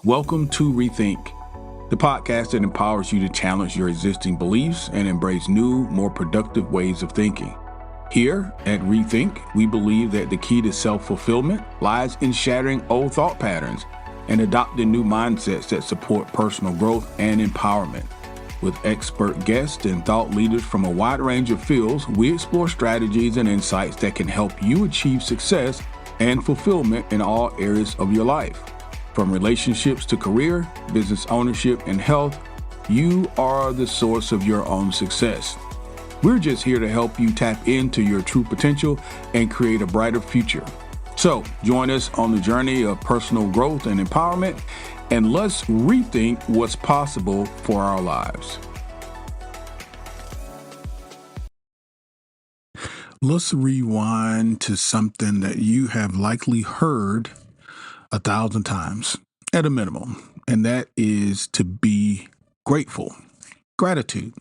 Welcome to Rethink, the podcast that empowers you to challenge your existing beliefs and embrace new, more productive ways of thinking. Here at Rethink, we believe that the key to self-fulfillment lies in shattering old thought patterns and adopting new mindsets that support personal growth and empowerment. With expert guests and thought leaders from a wide range of fields, we explore strategies and insights that can help you achieve success and fulfillment in all areas of your life. From relationships to career, business ownership, and health, you are the source of your own success. We're just here to help you tap into your true potential and create a brighter future. So join us on the journey of personal growth and empowerment, and let's rethink what's possible for our lives. Let's rewind to something that you have likely heard 1,000 times at a minimum, and that is to be grateful. Gratitude.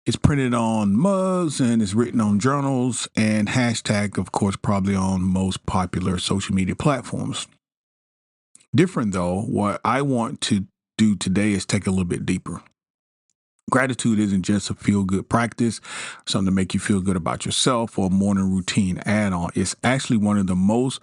It's printed on mugs and it's written on journals and hashtag, of course, probably on most popular social media platforms. Different though, what I want to do today is take a little bit deeper. Gratitude isn't just a feel-good practice, something to make you feel good about yourself or a morning routine add-on. It's actually one of the most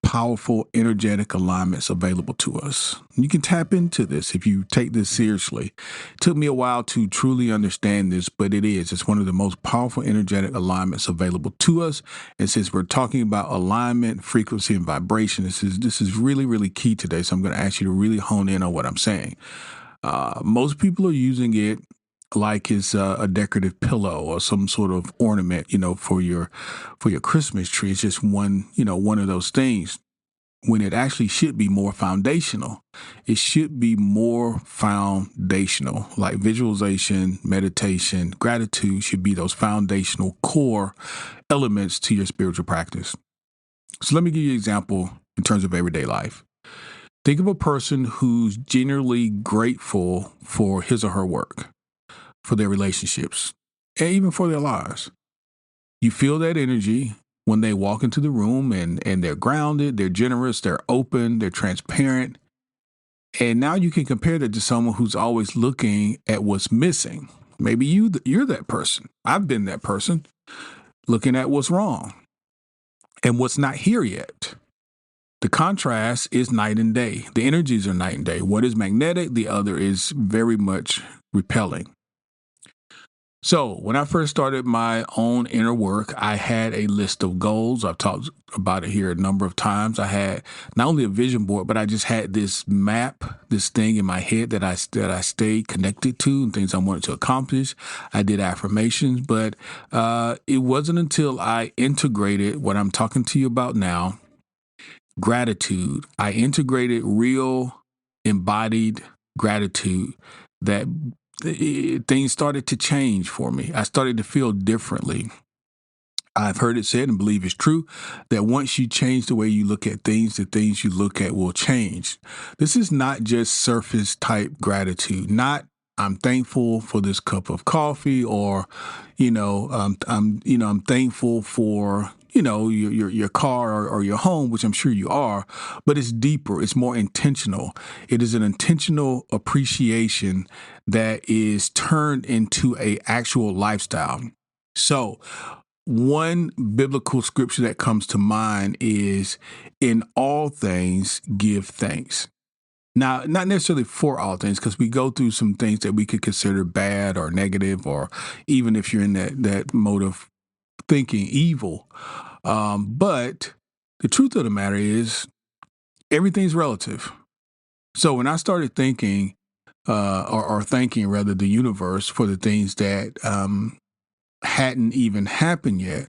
powerful, energetic alignments available to us. You can tap into this if you take this seriously. It took me a while to truly understand this, but it's one of the most powerful, energetic alignments available to us. And since we're talking about alignment, frequency, and vibration, this is really, really key today. So I'm going to ask you to really hone in on what I'm saying. Most people are using it like it's a decorative pillow or some sort of ornament, for your Christmas tree. It's just one of those things, when it actually should be more foundational. It should be more foundational, like visualization, meditation, gratitude should be those foundational core elements to your spiritual practice. So let me give you an example in terms of everyday life. Think of a person who's genuinely grateful for his or her work, for their relationships, and even for their lives. You feel that energy when they walk into the room and they're grounded, they're generous, they're open, they're transparent. And now you can compare that to someone who's always looking at what's missing. Maybe you're that person. I've been that person, looking at what's wrong and what's not here yet. The contrast is night and day. The energies are night and day. What is magnetic, the other is very much repelling. So when I first started my own inner work, I had a list of goals. I've talked about it here a number of times. I had not only a vision board, but I just had this map, this thing in my head that I stayed connected to and things I wanted to accomplish. I did affirmations, but it wasn't until I integrated what I'm talking to you about now, gratitude. I integrated real embodied gratitude that things started to change for me. I started to feel differently. I've heard it said and believe it's true that once you change the way you look at things, the things you look at will change. This is not just surface type gratitude, not I'm thankful for this cup of coffee, or I'm thankful for your car or your home, which I'm sure you are, but it's deeper. It's more intentional. It is an intentional appreciation that is turned into a actual lifestyle. So one biblical scripture that comes to mind is, in all things, give thanks. Now, not necessarily for all things, because we go through some things that we could consider bad or negative, or even if you're in that mode of thinking evil. But the truth of the matter is everything's relative. So when I started thinking or thanking rather the universe for the things that hadn't even happened yet,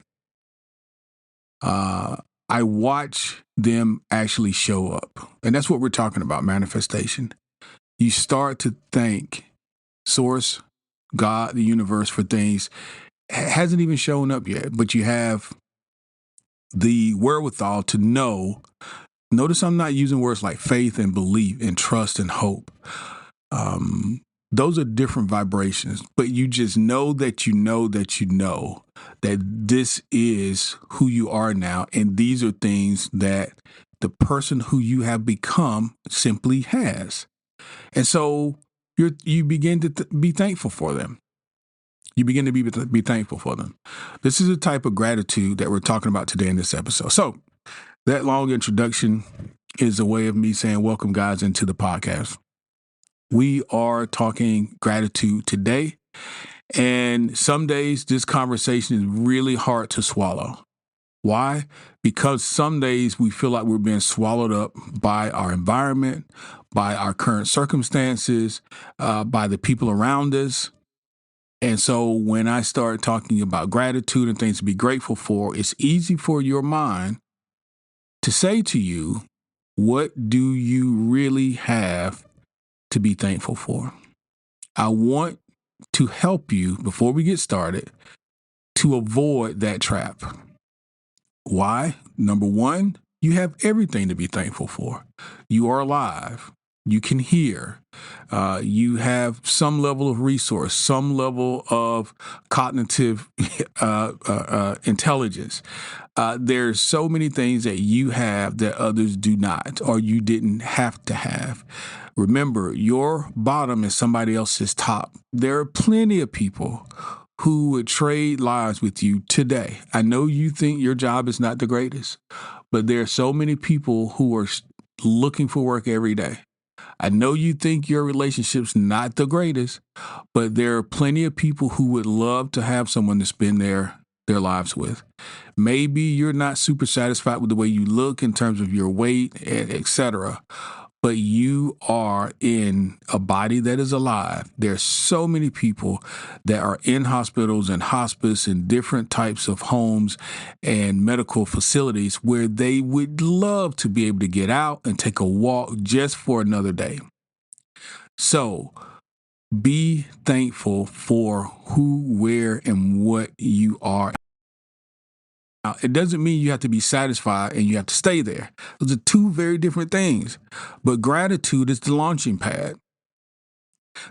I watch them actually show up. And that's what we're talking about, manifestation. You start to thank Source, God, the universe, for things hasn't even shown up yet, but you have the wherewithal to know. Notice I'm not using words like faith and belief and trust and hope. Those are different vibrations, but you just know that that this is who you are now. And these are things that the person who you have become simply has. And so you begin to be thankful for them. You begin to be thankful for them. This is the type of gratitude that we're talking about today in this episode. So that long introduction is a way of me saying welcome, guys, into the podcast. We are talking gratitude today. And some days this conversation is really hard to swallow. Why? Because some days we feel like we're being swallowed up by our environment, by our current circumstances, by the people around us. And so when I start talking about gratitude and things to be grateful for, it's easy for your mind to say to you, what do you really have to be thankful for? I want to help you, before we get started, to avoid that trap. Why? Number one, you have everything to be thankful for. You are alive. You can hear. You have some level of resource, some level of cognitive intelligence. There's so many things that you have that others do not, or you didn't have to have. Remember, your bottom is somebody else's top. There are plenty of people who would trade lives with you today. I know you think your job is not the greatest, but there are so many people who are looking for work every day. I know you think your relationship's not the greatest, but there are plenty of people who would love to have someone to spend their lives with. Maybe you're not super satisfied with the way you look in terms of your weight, etc., but you are in a body that is alive. There's so many people that are in hospitals and hospice and different types of homes and medical facilities where they would love to be able to get out and take a walk just for another day. So be thankful for who, where, and what you are. Now, it doesn't mean you have to be satisfied and you have to stay there. Those are two very different things. But gratitude is the launching pad.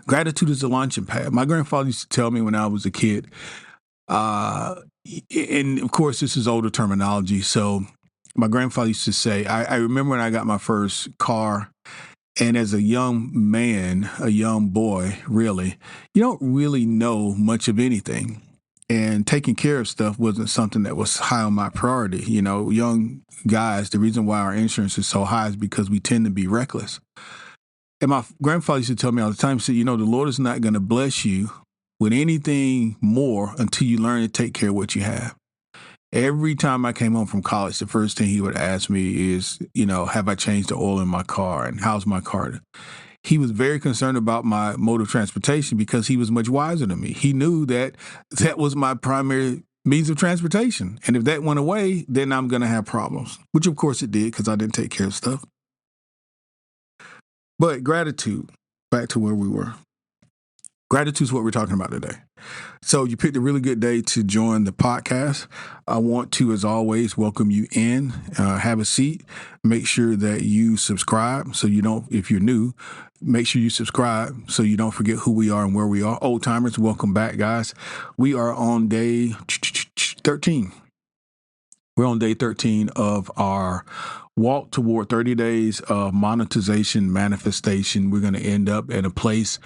Gratitude is the launching pad. My grandfather used to tell me when I was a kid, and of course, this is older terminology. So my grandfather used to say, I remember when I got my first car, and as a young man, a young boy, really, you don't really know much of anything. And taking care of stuff wasn't something that was high on my priority. You know, young guys, the reason why our insurance is so high is because we tend to be reckless. And my grandfather used to tell me all the time, he said, the Lord is not going to bless you with anything more until you learn to take care of what you have. Every time I came home from college, the first thing he would ask me is, have I changed the oil in my car and how's my car? He was very concerned about my mode of transportation because he was much wiser than me. He knew that was my primary means of transportation. And if that went away, then I'm going to have problems, which of course it did because I didn't take care of stuff. But gratitude, back to where we were. Gratitude is what we're talking about today. So you picked a really good day to join the podcast. I want to, as always, welcome you in. Have a seat. Make sure that you subscribe so you don't, if you're new, make sure you subscribe so you don't forget who we are and where we are. Old timers, welcome back, guys. We are on day 13. We're on day 13 of our walk toward 30 days of monetization, manifestation. We're going to end up at a place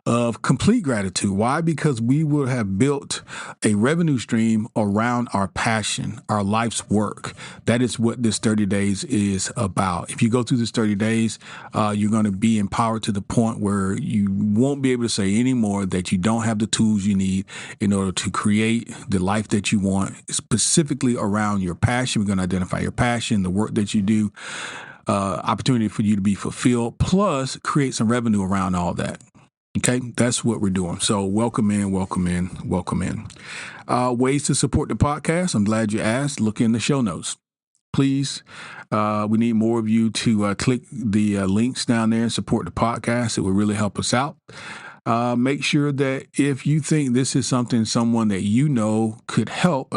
of complete gratitude. Why? Because we will have built a revenue stream around our passion, our life's work. That is what this 30 days is about. If you go through this 30 days, you're going to be empowered to the point where you won't be able to say anymore that you don't have the tools you need in order to create the life that you want, specifically around your passion. We're going to identify your passion, the work that you do, opportunity for you to be fulfilled, plus create some revenue around all that. Okay, that's what we're doing. So welcome in, welcome in, welcome in. Ways to support the podcast. I'm glad you asked. Look in the show notes. Please, we need more of you to click the links down there and support the podcast. It will really help us out. Make sure that if you think this is someone that you know could help,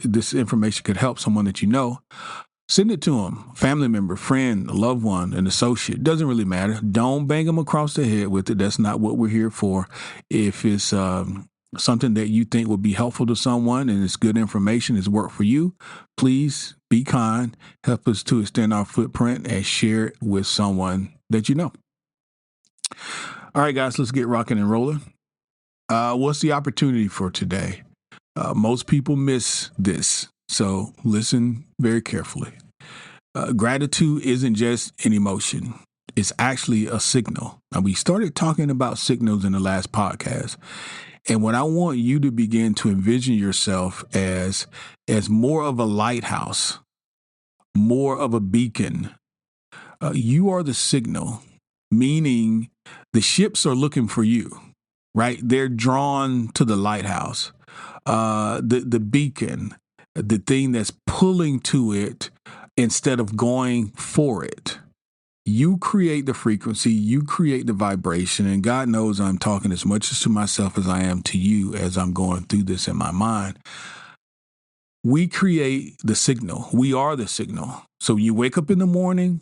this information could help someone that you know, send it to them. Family member, friend, loved one, an associate. Doesn't really matter. Don't bang them across the head with it. That's not what we're here for. If it's something that you think will be helpful to someone and it's good information, it's work for you, please Be kind. Help us to extend our footprint and share it with someone that you know. All right, guys, let's get rocking and rolling. What's the opportunity for today? Most people miss this, so listen very carefully. Gratitude isn't just an emotion. It's actually a signal. Now, we started talking about signals in the last podcast. And what I want you to begin to envision yourself as more of a lighthouse, more of a beacon. You are the signal, meaning the ships are looking for you, right? They're drawn to the lighthouse, the beacon, the thing that's pulling to it instead of going for it. You create the frequency, you create the vibration, and God knows I'm talking as much as to myself as I am to you as I'm going through this in my mind. We create the signal. We are the signal. So you wake up in the morning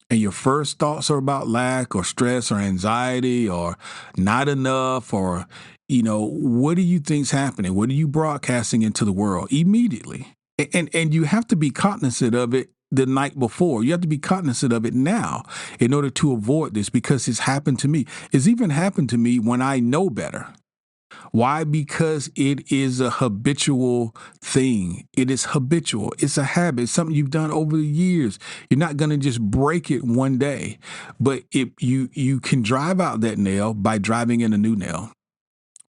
and your first thoughts are about lack or stress or anxiety or not enough or, what do you think's happening? What are you broadcasting into the world immediately? And you have to be cognizant of it the night before. You have to be cognizant of it now in order to avoid this because it's happened to me. It's even happened to me when I know better. Why? Because it is a habitual thing. It is habitual. It's a habit. It's something you've done over the years. You're not going to just break it one day, but you can drive out that nail by driving in a new nail.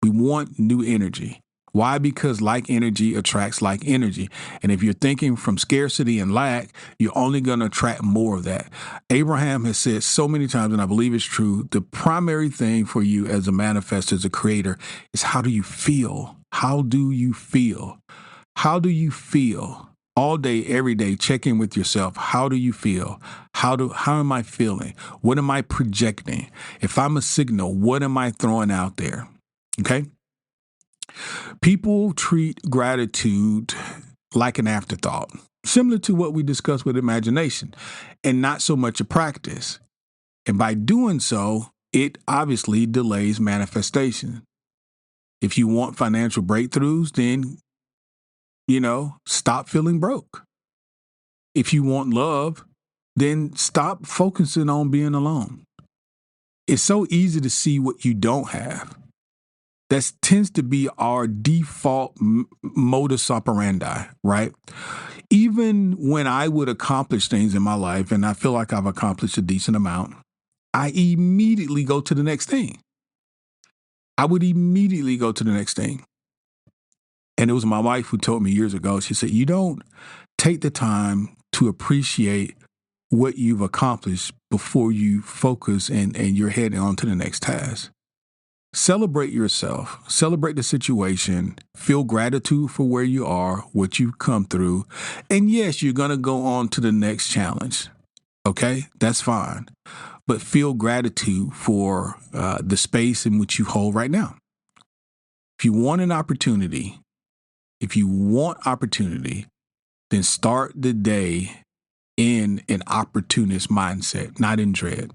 We want new energy. Why? Because like energy attracts like energy. And if you're thinking from scarcity and lack, you're only going to attract more of that. Abraham has said so many times, and I believe it's true, the primary thing for you as a manifestor, as a creator, is how do you feel? How do you feel? How do you feel? All day, every day, check in with yourself. How do you feel? How am I feeling? What am I projecting? If I'm a signal, what am I throwing out there? Okay? People treat gratitude like an afterthought, similar to what we discussed with imagination, and not so much a practice. And by doing so, it obviously delays manifestation. If you want financial breakthroughs, then, stop feeling broke. If you want love, then stop focusing on being alone. It's so easy to see what you don't have. That tends to be our default modus operandi, right? Even when I would accomplish things in my life, and I feel like I've accomplished a decent amount, I immediately go to the next thing. I would immediately go to the next thing. And it was my wife who told me years ago, she said, you don't take the time to appreciate what you've accomplished before you focus and you're heading on to the next task. Celebrate yourself, celebrate the situation, feel gratitude for where you are, what you've come through. And yes, you're going to go on to the next challenge. Okay, that's fine. But feel gratitude for the space in which you hold right now. If you want opportunity, then start the day in an opportunist mindset, not in dread.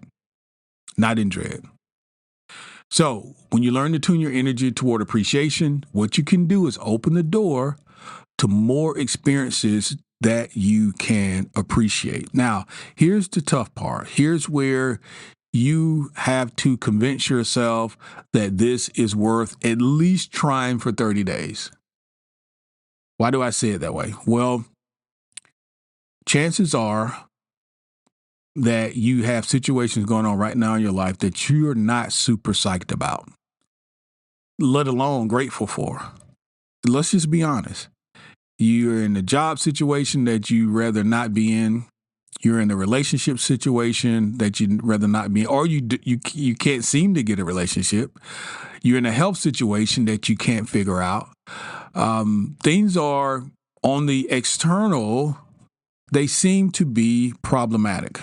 So when you learn to tune your energy toward appreciation, what you can do is open the door to more experiences that you can appreciate. Now, here's the tough part. Here's where you have to convince yourself that this is worth at least trying for 30 days. Why do I say it that way? Well, chances are that you have situations going on right now in your life that you're not super psyched about, let alone grateful for. Let's just be honest. You're in a job situation that you rather not be in. You're in a relationship situation that you'd rather not be in, or you can't seem to get a relationship. You're in a health situation that you can't figure out. Things are on the external, they seem to be problematic.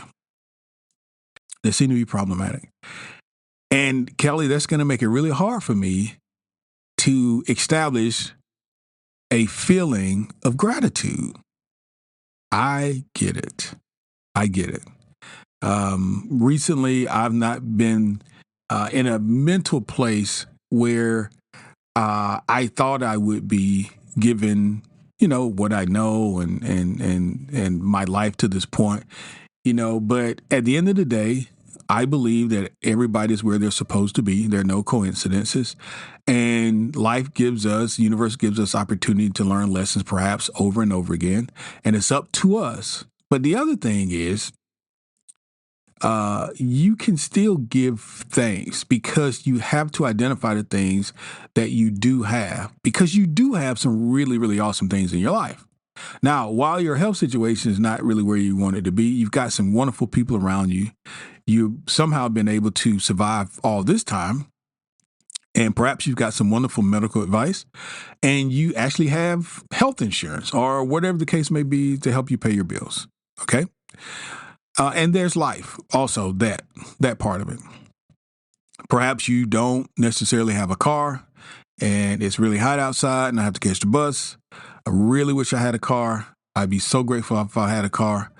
And Kelly, that's going to make it really hard for me to establish a feeling of gratitude. I get it. Recently, I've not been in a mental place where I thought I would be given what I know and my life to this point, but at the end of the day, I believe that everybody's where they're supposed to be. There are no coincidences. And universe gives us opportunity to learn lessons perhaps over and over again. And it's up to us. But the other thing is, you can still give thanks because you have to identify the things that you do have, because you do have some really, really awesome things in your life. Now, while your health situation is not really where you want it to be, you've got some wonderful people around you. You've somehow been able to survive all this time. And perhaps you've got some wonderful medical advice, and you actually have health insurance or whatever the case may be to help you pay your bills. Okay. And there's life also, that part of it. Perhaps you don't necessarily have a car and it's really hot outside and I have to catch the bus. I really wish I had a car. I'd be so grateful if I had a car.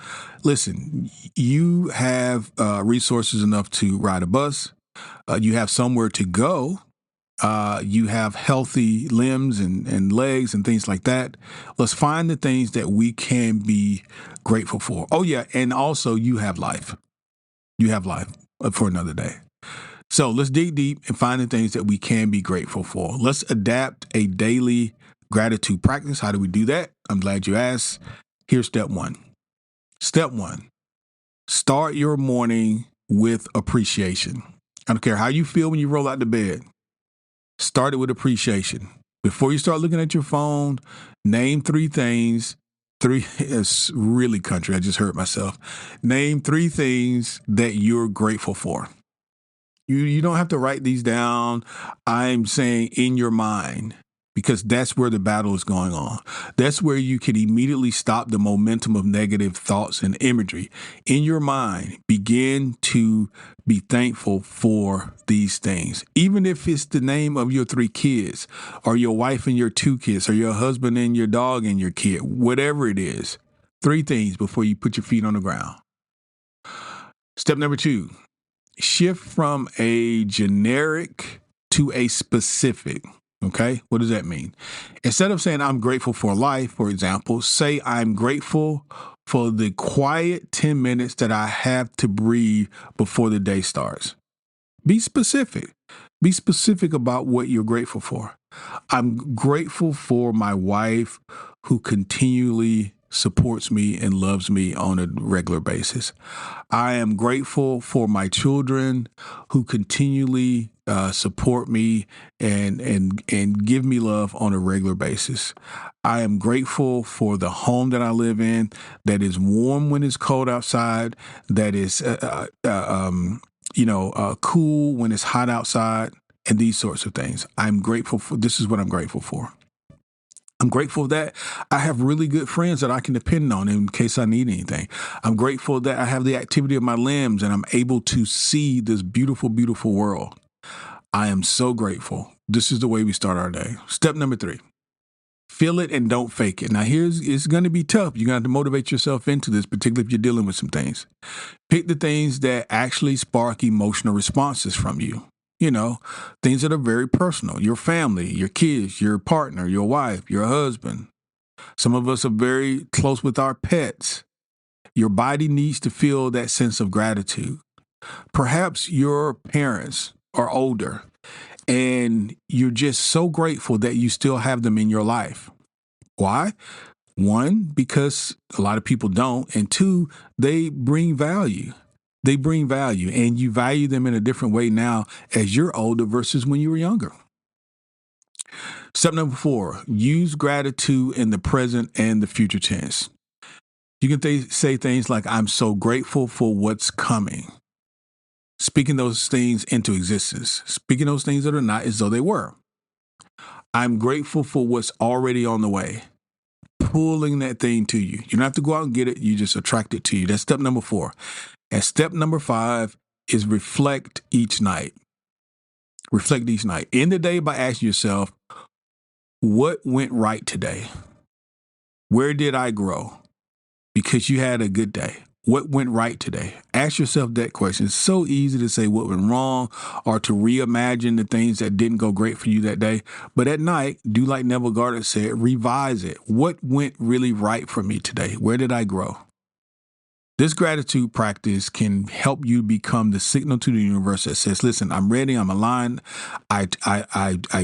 Listen, you have resources enough to ride a bus. You have somewhere to go. You have healthy limbs and legs and things like that. Let's find the things that we can be grateful for. Oh, yeah. And also, you have life. You have life for another day. So let's dig deep and find the things that we can be grateful for. Let's adapt a daily gratitude practice. How do we do that? I'm glad you asked. Here's step one. Step one, start your morning with appreciation. I don't care how you feel when you roll out the bed. Start it with appreciation. Before you start looking at your phone, name three things. It's really country. I just heard myself. Name three things that you're grateful for. You don't have to write these down. I'm saying in your mind, because that's where the battle is going on. That's where you can immediately stop the momentum of negative thoughts and imagery. In your mind, begin to be thankful for these things. Even if it's the name of your three kids, or your wife and your two kids, or your husband and your dog and your kid, whatever it is, three things before you put your feet on the ground. Step number two, shift from a generic to a specific. Okay, what does that mean? Instead of saying I'm grateful for life, for example, say I'm grateful for the quiet 10 minutes that I have to breathe before the day starts. Be specific. Be specific about what you're grateful for. I'm grateful for my wife who continually supports me and loves me on a regular basis. I am grateful for my children who continually support me and give me love on a regular basis. I am grateful for the home that I live in, that is warm when it's cold outside, that is cool when it's hot outside, and these sorts of things. I'm grateful for. This is what I'm grateful for. I'm grateful that I have really good friends that I can depend on in case I need anything. I'm grateful that I have the activity of my limbs and I'm able to see this beautiful, beautiful world. I am so grateful. This is the way we start our day. Step number three, feel it and don't fake it. Now it's going to be tough. You're going to have to motivate yourself into this, particularly if you're dealing with some things. Pick the things that actually spark emotional responses from you. Things that are very personal, your family, your kids, your partner, your wife, your husband. Some of us are very close with our pets. Your body needs to feel that sense of gratitude. Perhaps your parents are older and you're just so grateful that you still have them in your life. Why? One, because a lot of people don't. And two, they bring value. They bring value, and you value them in a different way now as you're older versus when you were younger. Step number four, use gratitude in the present and the future tense. You can say things like, I'm so grateful for what's coming. Speaking those things into existence. Speaking those things that are not as though they were. I'm grateful for what's already on the way. Pulling that thing to you. You don't have to go out and get it. You just attract it to you. That's step number four. And step number five is reflect each night. Reflect each night. End the day by asking yourself, what went right today? Where did I grow? Because you had a good day. What went right today? Ask yourself that question. It's so easy to say what went wrong or to reimagine the things that didn't go great for you that day. But at night, do like Neville Goddard said, revise it. What went really right for me today? Where did I grow? This gratitude practice can help you become the signal to the universe that says, listen, I'm ready, I'm aligned, I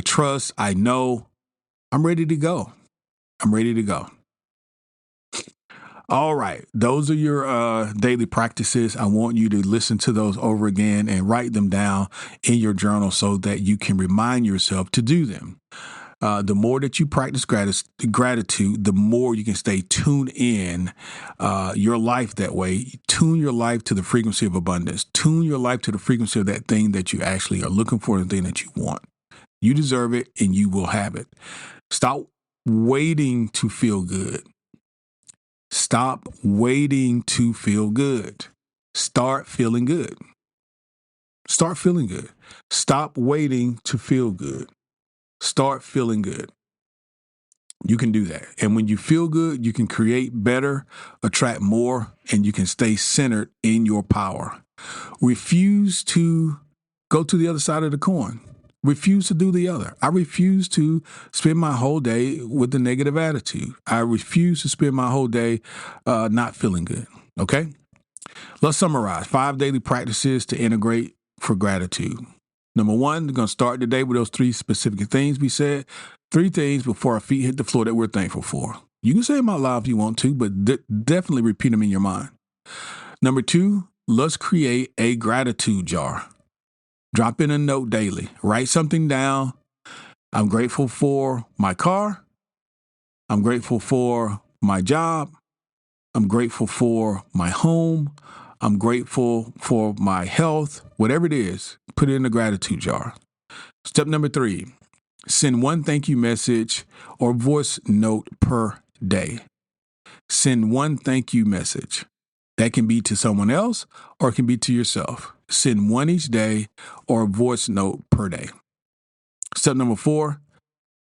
trust, I know, I'm ready to go. I'm ready to go. All right. Those are your daily practices. I want you to listen to those over again and write them down in your journal so that you can remind yourself to do them. The more that you practice gratitude, the more you can stay tuned in your life that way. Tune your life to the frequency of abundance. Tune your life to the frequency of that thing that you actually are looking for, the thing that you want. You deserve it and you will have it. Stop waiting to feel good. Stop waiting to feel good. Start feeling good. Start feeling good. Stop waiting to feel good. Start feeling good. You can do that. And when you feel good, you can create better, attract more, and you can stay centered in your power. Refuse to go to the other side of the coin. Refuse to do the other. I refuse to spend my whole day with a negative attitude. I refuse to spend my whole day not feeling good. Okay? Let's summarize 5 daily practices to integrate for gratitude. Number 1, we're going to start the day with those 3 specific things we said. 3 things before our feet hit the floor that we're thankful for. You can say them out loud if you want to, but definitely repeat them in your mind. Number 2, let's create a gratitude jar. Drop in a note daily. Write something down. I'm grateful for my car. I'm grateful for my job. I'm grateful for my home. I'm grateful for my health. Whatever it is, put it in the gratitude jar. Step number 3, send 1 thank you message or voice note per day. Send 1 thank you message. That can be to someone else or it can be to yourself. Send 1 each day or a voice note per day. Step number 4,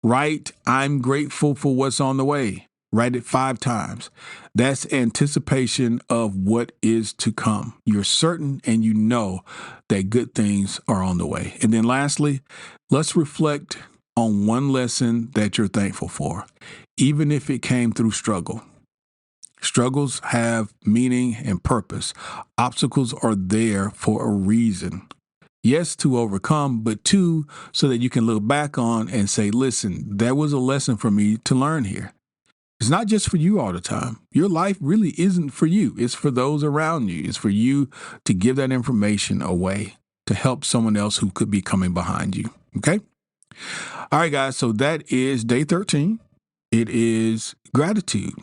write, I'm grateful for what's on the way. Write it 5 times. That's anticipation of what is to come. You're certain and you know that good things are on the way. And then lastly, let's reflect on 1 lesson that you're thankful for, even if it came through struggle. Struggles have meaning and purpose. Obstacles are there for a reason. Yes, to overcome, but 2, so that you can look back on and say, listen, that was a lesson for me to learn here. It's not just for you all the time. Your life really isn't for you. It's for those around you. It's for you to give that information away to help someone else who could be coming behind you. Okay? All right, guys. So that is day 13. It is gratitude.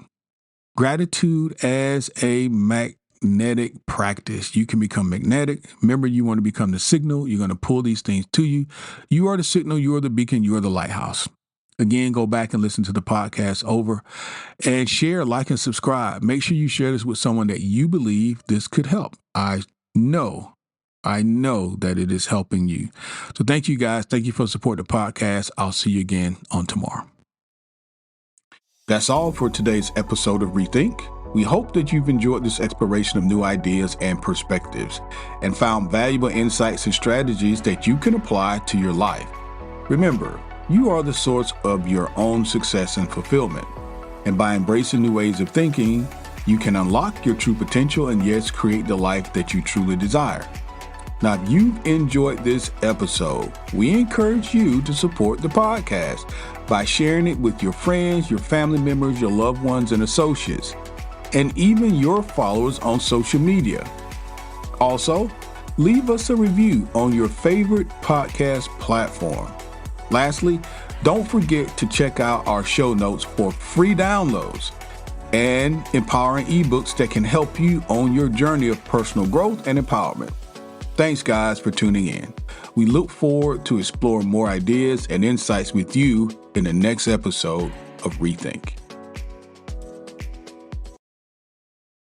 Gratitude as a magnetic practice. You can become magnetic. Remember, you want to become the signal. You're going to pull these things to you. You are the signal. You are the beacon. You are the lighthouse. Again, go back and listen to the podcast over and share, like, and subscribe. Make sure you share this with someone that you believe this could help. I know that it is helping you. So thank you, guys. Thank you for supporting the podcast. I'll see you again on tomorrow. That's all for today's episode of Rethink. We hope that you've enjoyed this exploration of new ideas and perspectives and found valuable insights and strategies that you can apply to your life. Remember, you are the source of your own success and fulfillment. And by embracing new ways of thinking, you can unlock your true potential and yes, create the life that you truly desire. Now, if you've enjoyed this episode, we encourage you to support the podcast by sharing it with your friends, your family members, your loved ones, and associates, and even your followers on social media. Also, leave us a review on your favorite podcast platform. Lastly, don't forget to check out our show notes for free downloads and empowering ebooks that can help you on your journey of personal growth and empowerment. Thanks, guys, for tuning in. We look forward to exploring more ideas and insights with you in the next episode of Rethink.